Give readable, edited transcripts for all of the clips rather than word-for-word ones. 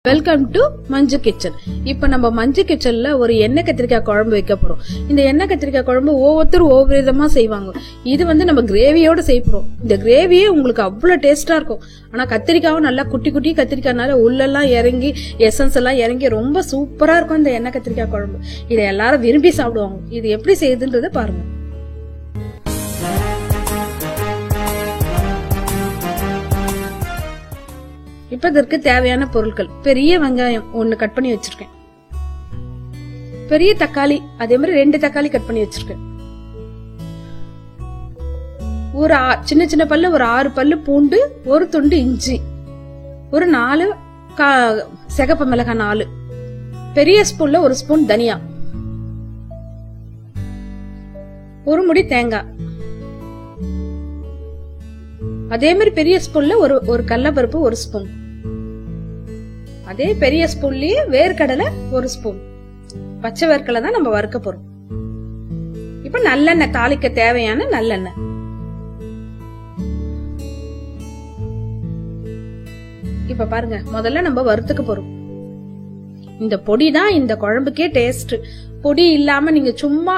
Welcome to Manju kitchen. இப்ப நம்ம மஞ்சு கிச்சன்ல ஒரு எண்ணெய் கத்திரிக்காய் குழம்பு வைக்க போறோம். இந்த எண்ணெய் கத்திரிக்காய் குழம்பு ஒவ்வொருத்தரும் ஒவ்வொரு விதமா செய்வாங்க. இது நம்ம கிரேவியோட செய்ய போறோம். இந்த கிரேவியே உங்களுக்கு அவ்வளவு டேஸ்டா இருக்கும். ஆனா கத்திரிக்காவும் நல்லா குட்டி குட்டி கத்திரிக்காய்னால உள்ளெல்லாம் இறங்கி எசன்ஸ் எல்லாம் இறங்கி ரொம்ப சூப்பரா இருக்கும் இந்த எண்ணெய் கத்திரிக்காய் குழம்பு. இதை எல்லாரும் விரும்பி சாப்பிடுவாங்க. இது எப்படி செய்யுதுன்றத பாருங்க. இப்ப இதற்கு தேவையான பொருட்கள்: பெரிய வெங்காயம் 1 கட் பண்ணி வச்சிருக்கேன், பெரிய தக்காளி அதே மாதிரி 2 தக்காளி கட் பண்ணி வச்சிருக்கேன், ஒரு சின்ன சின்ன பல்லு ஒரு 6 பல்லு பூண்டு, ஒரு துண்டு இஞ்சி, ஒரு 4 சிகப்பு மிளகாய் 4, பெரிய ஸ்பூன்ல 1 ஸ்பூன் தனியா, ஒரு முடி தேங்காய், அதே மாதிரி பெரிய ஸ்பூன்ல ஒரு கடலைப்பருப்பு 1 ஸ்பூன், அதே பெரிய ஸ்பூன்லயே வேர்க்கடலை 1 ஸ்பூன், பச்சை வேர்க்கடலை தான் நம்ம வறுக்க போறோம். இப்ப நல்லெண்ணெய், தாளிக்க தேவையான நல்லெண்ணெய். இப்ப பாருங்க, முதல்ல நம்ம வறுத்துக்க போறோம். இந்த பொடி தான் இந்த குழம்புக்கே டேஸ்ட். பொடி இல்லாம நீங்க சும்மா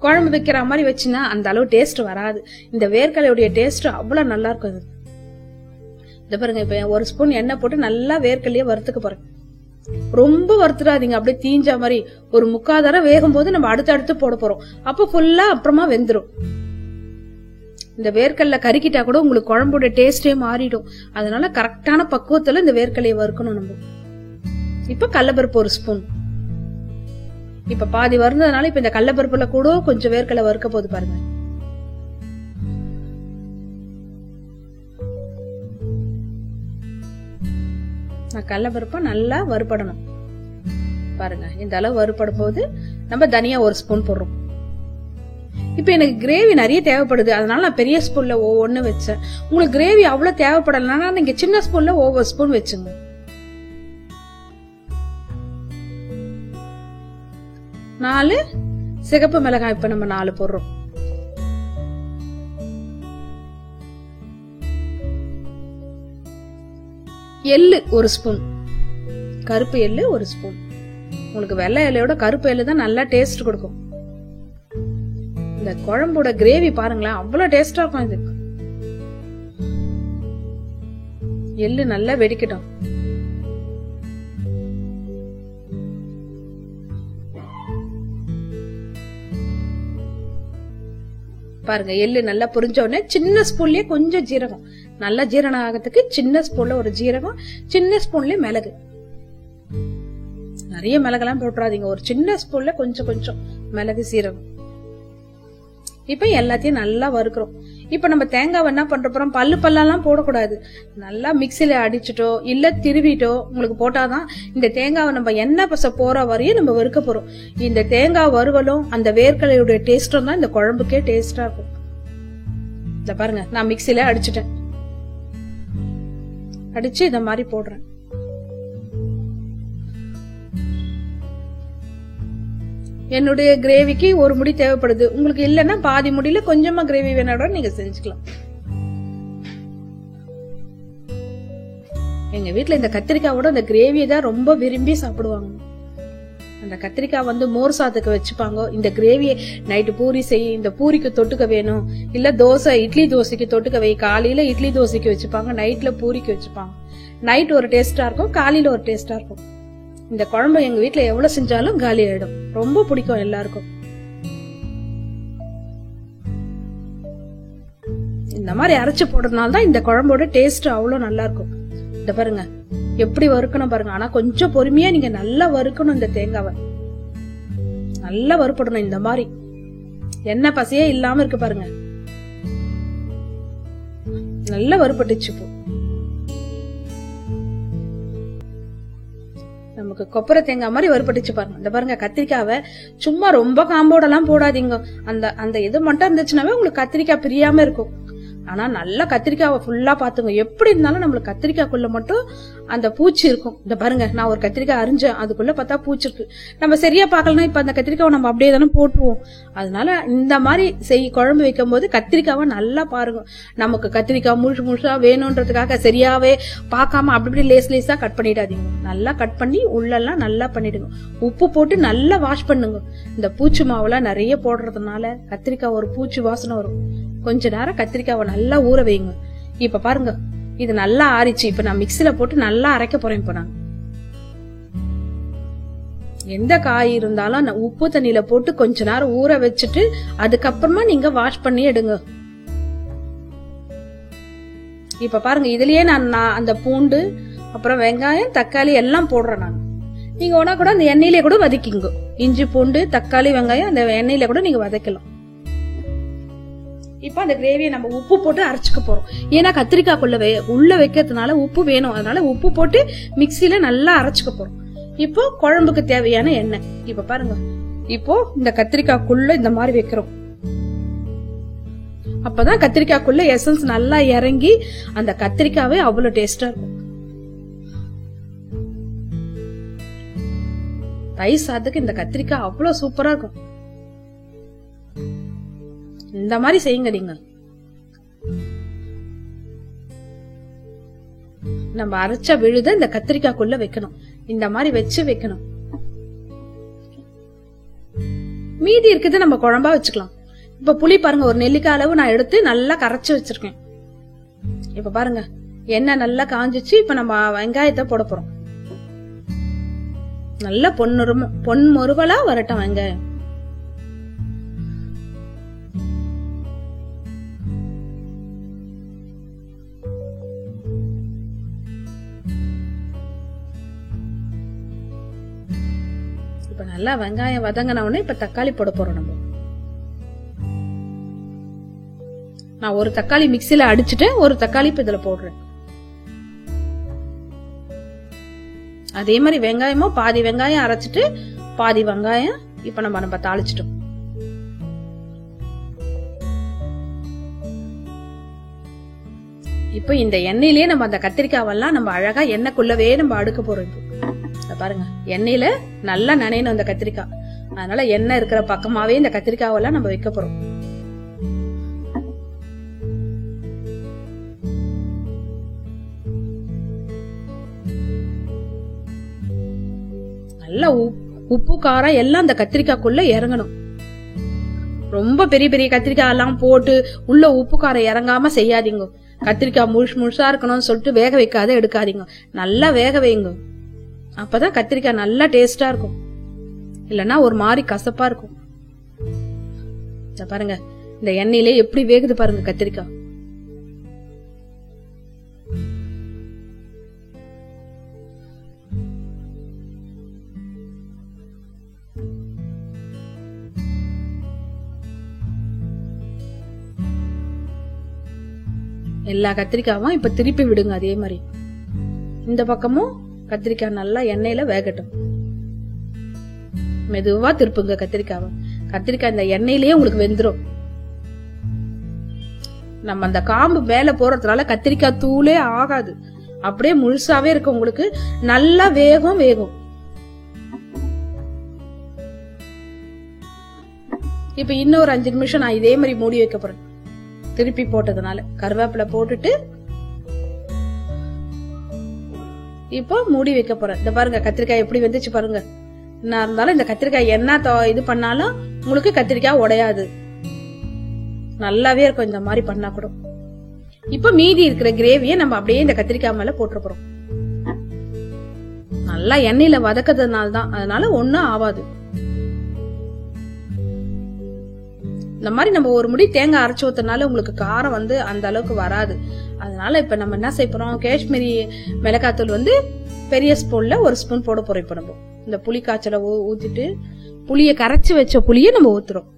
குழம்பு வைக்கிற மாதிரி வச்சுன்னா அந்த அளவு டேஸ்ட் வராது. இந்த வேர்க்கடலையுடைய டேஸ்ட் அவ்வளவு நல்லா இருக்கும். இந்த பாருங்க, இப்ப 1 ஸ்பூன் எண்ணெய் போட்டு நல்லா வேர்க்கடலையே வறுத்துக்க போறேன். ரொம்ப வறுத்துடாதீங்க, அப்படியே தீஞ்ச மாதிரி. ஒரு 3/4 தடவை வேகும் போது நம்ம அடுத்து போட போறோம். அப்ப ஃபுல்லா அப்புறமா வெந்துரும். இந்த வேர்க்கடலை கருக்கிட்டா கூட உங்களுக்கு குழம்போட டேஸ்டே மாறிடும். அதனால கரெக்டான பக்குவத்துல இந்த வேர்க்கடலையை வறுக்கணும் நம்ம. இப்ப கடலைப்பருப்பு 1 ஸ்பூன். இப்ப பாதி வருந்ததுனால இப்ப இந்த கடலைப்பருப்புல கூட கொஞ்சம் வேர்க்கடலை வறுக்க போகுது பாருங்க. கடலைப்பருப்பை நல்லா வறுபடணும் பாருங்க. இந்த அளவு வறுபடும் போது நம்ம தனியா 1 ஸ்பூன் போடுறோம். இப்ப எனக்கு கிரேவி நிறைய தேவைப்படுது, அதனால நான் பெரிய ஸ்பூன்ல ஒவ்வொன்னு வச்சேன். உங்களுக்கு கிரேவி அவ்வளவு தேவைப்படலன்னா நீங்க சின்ன ஸ்பூன்ல ஒவ்வொரு ஸ்பூன் வச்சுங்க. 4 சிகப்பு மிளகாய் இப்ப நம்ம 4 போடுறோம். எள்ளு 1 ஸ்பூன், கருப்பு எள்ளு 1 ஸ்பூன். உங்களுக்கு வெள்ளை எல்லையோட கருப்பு எள்ளு தான் நல்லா டேஸ்ட் கொடுக்கும். இந்த குழம்போட கிரேவி பாருங்களேன், அவ்வளவு டேஸ்டா இருக்கும். இது எள்ளு நல்லா வெடிக்கட்டும். பாருங்க, எள்ளு நல்லா புரிஞ்ச உடனே சின்ன ஸ்பூன்லயே கொஞ்சம் ஜீரகம், நல்லா ஜீரணம் ஆகிறதுக்கு சின்ன ஸ்பூன்ல ஒரு ஜீரகம், சின்ன ஸ்பூன்லயே மிளகு. நிறைய மிளகெல்லாம் போட்டுறாதீங்க, ஒரு சின்ன ஸ்பூன்ல கொஞ்சம் கொஞ்சம் மிளகு சீரகம். இப்ப எல்லாத்தையும் நல்லா வறுக்கிறோம். இப்ப நம்ம தேங்காய் என்ன பண்ற போறோம், பல்லெல்லாம் போடக்கூடாது. நல்லா மிக்சில அடிச்சுட்டோ இல்ல திருவிட்டோ உங்களுக்கு போட்டாதான் இந்த தேங்காவை நம்ம எண்ணெய் பச போற வரையும் நம்ம வறுக்க போறோம். இந்த தேங்காய் வறுவலும் அந்த வேர்க்கடலையுடைய டேஸ்டும் தான் இந்த குழம்புக்கே டேஸ்டா இருக்கும். இத பாருங்க, நான் மிக்சில அடிச்சுட்டேன். அடிச்சு இத மாதிரி போடுறேன். என்னுடைய கிரேவிக்கு 1 முடி தேவைப்படுது. உங்களுக்கு இல்லன்னா பாதி முடியில கொஞ்சமா கிரேவி வேணாலும் நீங்க செஞ்சுக்கலாம். எங்க வீட்டுல இந்த கத்திரிக்காயோட இந்த கிரேவியை தான் ரொம்ப விரும்பி சாப்பிடுவாங்க. அந்த கத்திரிக்காய் மோர் சாதத்துக்கு வச்சுப்பாங்க. இந்த கிரேவியை நைட்டு பூரி செய்ய, இந்த பூரிக்கு தொட்டுக்க வேணும், இல்ல தோசை இட்லி தோசைக்கு தொட்டுக்க வை. காலையில இட்லி தோசைக்கு வச்சுப்பாங்க, நைட்ல பூரிக்கு வச்சுப்பாங்க. நைட் ஒரு டேஸ்டா இருக்கும், காலையில ஒரு டேஸ்டா இருக்கும். இந்த குழம்பு எங்க வீட்டுல எவ்வளவு செஞ்சாலும் காலி ஆயிடும். ரொம்ப பிடிக்கும் எல்லாருக்கும். இந்த மாதிரி அரைச்சு போடுறதுனால தான் இந்த குழம்போட டேஸ்ட் அவ்வளவு நல்லா இருக்கும். இந்த பாருங்க எப்படி வறுக்கணும் பாருங்க. ஆனா கொஞ்சம் பொறுமையா நீங்க நல்லா வறுக்கணும். இந்த தேங்காவை நல்லா வறுப்படணும். இந்த மாதிரி எண்ணெய் பசையே இல்லாம இருக்கு பாருங்க. நல்லா வறுப்பட்டுச்சு. இப்போ நமக்கு கொப்பரை தேங்காய் மாதிரி வறுப்பட்டுச்சு பாருங்க. இந்த பாருங்க, கத்திரிக்காவை சும்மா ரொம்ப காம்போட எல்லாம் போடாதீங்க. அந்த இது மட்டும் இருந்துச்சுனாவே உங்களுக்கு கத்திரிக்காய் பிரியாம இருக்கும். ஆனா நல்லா கத்திரிக்காவை ஃபுல்லா பாத்துங்க. எப்படி இருந்தாலும் நம்மளுக்கு கத்திரிக்காய்க்குள்ள மட்டும் அந்த பூச்சி இருக்கும். இந்த பாருங்க, நான் ஒரு கத்திரிக்காய் அரிஞ்சேன், அதுக்குள்ள பார்த்தா பூச்சி இருக்கு. நம்ம சரியா பாக்கலன்னா இப்ப அந்த கத்திரிக்காவை நம்ம அப்படியே தானே போட்டுருவோம். அதனால இந்த மாதிரி குழம்பு வைக்கும் போது கத்திரிக்காவை நல்லா பாருங்க. நமக்கு கத்திரிக்காய் முழுசா வேணும்ன்றதுக்காக சரியாவே பார்க்காம அப்படி லேஸா கட் பண்ணிடாதீங்க. நல்லா கட் பண்ணி உள்ளெல்லாம் நல்லா பண்ணிடுங்க. உப்பு போட்டு நல்லா வாஷ் பண்ணுங்க. இந்த பூச்சி மாவுலாம் நிறைய போடுறதுனால கத்திரிக்காய் ஒரு பூச்சி வாசனை வரும். கொஞ்ச நேரம் கத்திரிக்காவை நல்லா ஊற வைங்க. இப்ப பாருங்க, இது நல்லா ஆறிச்சு. இப்ப நான் மிக்சில போட்டு நல்லா அரைக்க போறேன். இப்ப நான் எந்த காய் இருந்தாலும் உப்பு தண்ணியில போட்டு கொஞ்ச நேரம் ஊற வச்சுட்டு அதுக்கப்புறமா நீங்க வாஷ் பண்ணி எடுங்க. இப்ப பாருங்க, இதுலயே நான் அந்த பூண்டு அப்புறம் வெங்காயம் தக்காளி எல்லாம் போடுறேன். நான் நீங்க உடனே கூட அந்த எண்ணெயிலே கூட வதக்கிங்க. இஞ்சி பூண்டு தக்காளி வெங்காயம் அந்த எண்ணெயில கூட நீங்க வதக்கலாம். இப்ப அந்த கிரேவியை நம்ம உப்பு போட்டு அரைச்சுக்க போறோம். ஏன்னா கத்திரிக்காய்க்குள்ள உள்ள வைக்கிறதுனால உப்பு வேணும். அதனால உப்பு போட்டு மிக்சியில நல்லா அரைச்சுக்க போறோம். இப்போ குழம்புக்கு தேவையான எண்ணெய் இப்ப பாருங்க. இப்போ இந்த கத்திரிக்காய்க்குள்ள இந்த மாதிரி வைக்கிறோம். அப்பதான் கத்திரிக்காய்க்குள்ள எசன்ஸ் நல்லா இறங்கி அந்த கத்திரிக்காவே அவ்வளவு டேஸ்டா இருக்கும். தயிர் சாதத்துக்கு இந்த கத்திரிக்காய் அவ்வளவு சூப்பரா இருக்கும். இந்த மாதிரி செய்யுங்க. நீங்க நம்ம அரைச்ச விழுத இந்த கத்திரிக்காய்க்குள்ள வைக்கணும். இந்த மாதிரி வச்சு வைக்கணும். மீதி இருக்குது நம்ம குழம்பா வச்சுக்கலாம். இப்ப புளி பாருங்க, ஒரு நெல்லிக்காய் அளவு நான் எடுத்து நல்லா கரைச்சு வச்சிருக்கேன். இப்ப பாருங்க, எண்ணெய் நல்லா காஞ்சிச்சு. இப்ப நம்ம வெங்காயத்தை போட போறோம். நல்லா பொன்முருவலா வரட்டும் வெங்காயம். இப்ப நல்லா வெங்காயம் வதங்கின உடனே இப்ப தக்காளி போட போறோம். நம்ம நான் ஒரு தக்காளி மிக்சில அடிச்சுட்டு ஒரு தக்காளி இப்ப இதுல போடுறேன். அதே மாதிரி வெங்காயமும் பாதி வெங்காயம் அரைச்சிட்டு பாதி வெங்காயம் இப்ப நம்ம தாளிச்சிட்டோம். இப்ப இந்த எண்ணெயிலேயே நம்ம அந்த கத்திரிக்காவெல்லாம் நம்ம அழகா எண்ணெய்க்குள்ளவே நம்ம அடுக்க போறோம். பாருங்க, எண்ணெயில நல்லா நனையணும் அந்த கத்திரிக்காய். அதனால எண்ணெய் இருக்கிற பக்கமாவே இந்த கத்திரிக்காவெல்லாம் நம்ம வைக்க போறோம். நல்லா உப்பு காரம் எல்லாம் அந்த கத்திரிக்காய்க்குள்ள இறங்கணும். ரொம்ப பெரிய பெரிய கத்திரிக்காய் எல்லாம் போட்டு உள்ள உப்பு காரம் இறங்காம செய்யாதீங்க. கத்திரிக்காய் முழுசா இருக்கணும்னு சொல்லிட்டு வேக வைக்காத எடுக்காதீங்க. நல்லா வேக வைங்க. அப்பதான் கத்திரிக்காய் நல்லா டேஸ்டா இருக்கும். இல்லன்னா ஒரு மாதிரி கசப்பா இருக்கும். பாருங்க, இந்த எண்ணெயிலே எப்படி வேகுது பாருங்க கத்திரிக்காய். எல்லா கத்திரிக்காவும் இப்ப திருப்பி விடுங்க. அதே மாதிரி இந்த பக்கமும் கத்திரிக்காய் நல்லா எண்ணெயில வேகட்டும். மெதுவா திருப்புங்க கத்திரிக்காவை. கத்திரிக்காய் இந்த எண்ணெயிலேயே உங்களுக்கு வெந்துரும். நம்ம அந்த காம்பு மேல போறதுனால கத்திரிக்காய் தூளே ஆகாது. அப்படியே முழுசாவே இருக்கும். உங்களுக்கு நல்லா வேகும். இப்ப இன்னும் ஒரு 5 நிமிஷம் நான் இதே மாதிரி மூடி வைக்க போறேன். திருப்பி போட்டதுனால கருவேப்பிலை போட்டுட்டு இப்போ மூடி வைக்க போறேன். இந்த பாருங்க கத்திரிக்காய் எப்படி வெந்துச்சு பாருங்க. என்ன இருந்தாலும் இந்த கத்திரிக்காய் என்ன இது பண்ணாலும் உங்களுக்கு கத்திரிக்காய் உடையாது. நல்லாவே இருக்கும் இந்த மாதிரி பண்ணா கூட. இப்ப மீதி இருக்கிற கிரேவியை நம்ம அப்படியே இந்த கத்திரிக்காய் மேல போட்டு போறோம். நல்லா எண்ணெயில வதக்கிறதுனால தான், அதனால ஒண்ணும் ஆகாது. இந்த மாதிரி நம்ம ஒரு முடி தேங்காய் அரைச்சு ஊத்துறதுனால உங்களுக்கு காரம் அந்த அளவுக்கு வராது. அதனால இப்ப நம்ம என்ன செய்ய போறோம், காஷ்மீரி மிளகாத்தூள் பெரிய ஸ்பூன்ல 1 ஸ்பூன் போட போறோம். இப்ப நம்ம இந்த புளி காய்ச்சல ஊத்திட்டு புளிய கரைச்சு வச்ச புளிய நம்ம ஊத்துறோம்.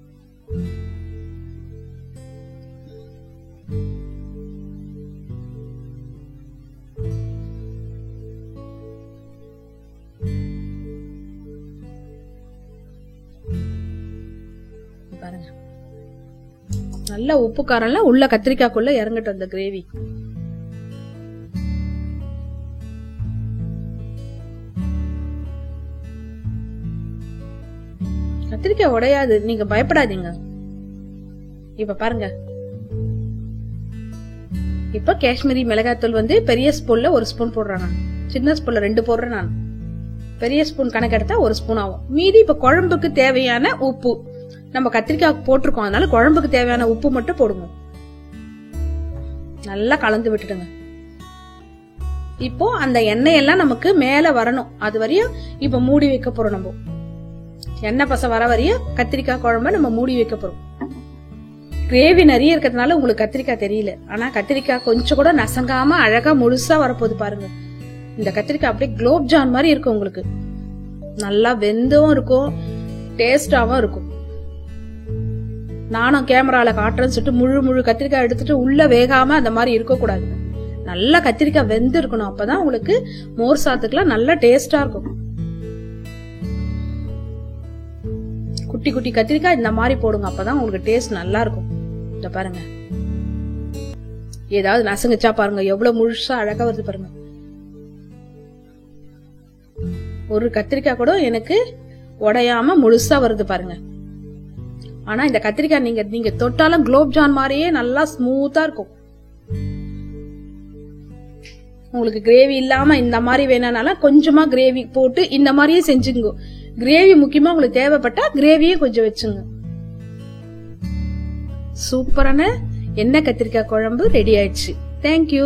பாருங்க நல்லா உப்பு காரம்லாம் உள்ள கத்திரிக்காய்க்குள்ள இறங்கட்டும் அந்த கிரேவி. கத்திரிக்காய் உடையாது, நீங்க பயப்படாதீங்க. இப்ப பாருங்க, இப்ப காஷ்மீரி மிளகாத்தூள் பெரிய ஸ்பூன்ல 1 ஸ்பூன் போடுறேன் நான். சின்ன ஸ்பூன்ல 2 போடுறேன் நான். பெரிய ஸ்பூன் கணக்கு எடுத்தா 1 ஸ்பூன் ஆகும். மீதி இப்ப குழம்புக்கு தேவையான உப்பு நம்ம கத்திரிக்காய் போட்டிருக்கோம், அதனால குழம்புக்கு தேவையான உப்பு மட்டும் போடுங்க. நல்லா கலந்து விட்டுடுங்க. இப்போ அந்த எண்ணெய் எல்லாம் நமக்கு மேல வரணும், அது வரையும் இப்ப மூடி வைக்க போறோம். நம்ம எண்ணெய் பசை வர வரையும் கத்திரிக்காய் குழம்ப நம்ம மூடி வைக்க போறோம். கிரேவி நிறைய இருக்கிறதுனால உங்களுக்கு கத்திரிக்காய் தெரியல, ஆனா கத்திரிக்காய் கொஞ்சம் கூட நசங்காம அழகா முழுசா வரப்போகுது பாருங்க. இந்த கத்திரிக்காய் அப்படியே குலோப் ஜான் மாதிரி இருக்கும், உங்களுக்கு நல்லா வெந்தும் இருக்கும், டேஸ்டாவும் இருக்கும். நானும் கேமரால காட்டுறேன்னு சொல்லிட்டு முழு கத்திரிக்காய் எடுத்துட்டு உள்ள வேகாம அந்த மாதிரி இருக்க கூடாது. நல்லா கத்திரிக்காய் வெந்து இருக்கணும், அப்பதான் உங்களுக்கு மோர் சாத்துக்குலாம் நல்லா டேஸ்டா இருக்கும். குட்டி குட்டி கத்திரிக்காய் இந்த மாதிரி போடுங்க, அப்பதான் உங்களுக்கு டேஸ்ட் நல்லா இருக்கும். இந்த பாருங்க, ஏதாவது நசங்குச்சா பாருங்க, எவ்வளவு முழுசா அழகா வருது பாருங்க. ஒரு கத்திரிக்காய் கூட எனக்கு உடையாம முழுசா வருது பாருங்க. ஆனா இந்த கத்திரிக்காய் நீங்க தொட்டாலும் குலோப் ஜான் மாதிரியே நல்லா ஸ்மூத்தா இருக்கும். உங்களுக்கு கிரேவி இல்லாம இந்த மாதிரி வேணாலும் கொஞ்சமா கிரேவி போட்டு இந்த மாதிரியே செஞ்சுங்க. கிரேவி முக்கியமா உங்களுக்கு தேவைப்பட்டா கிரேவியும் கொஞ்சம் வச்சுங்க. சூப்பரான எண்ணெய் கத்திரிக்காய் குழம்பு ரெடி ஆயிடுச்சு. தேங்க்யூ.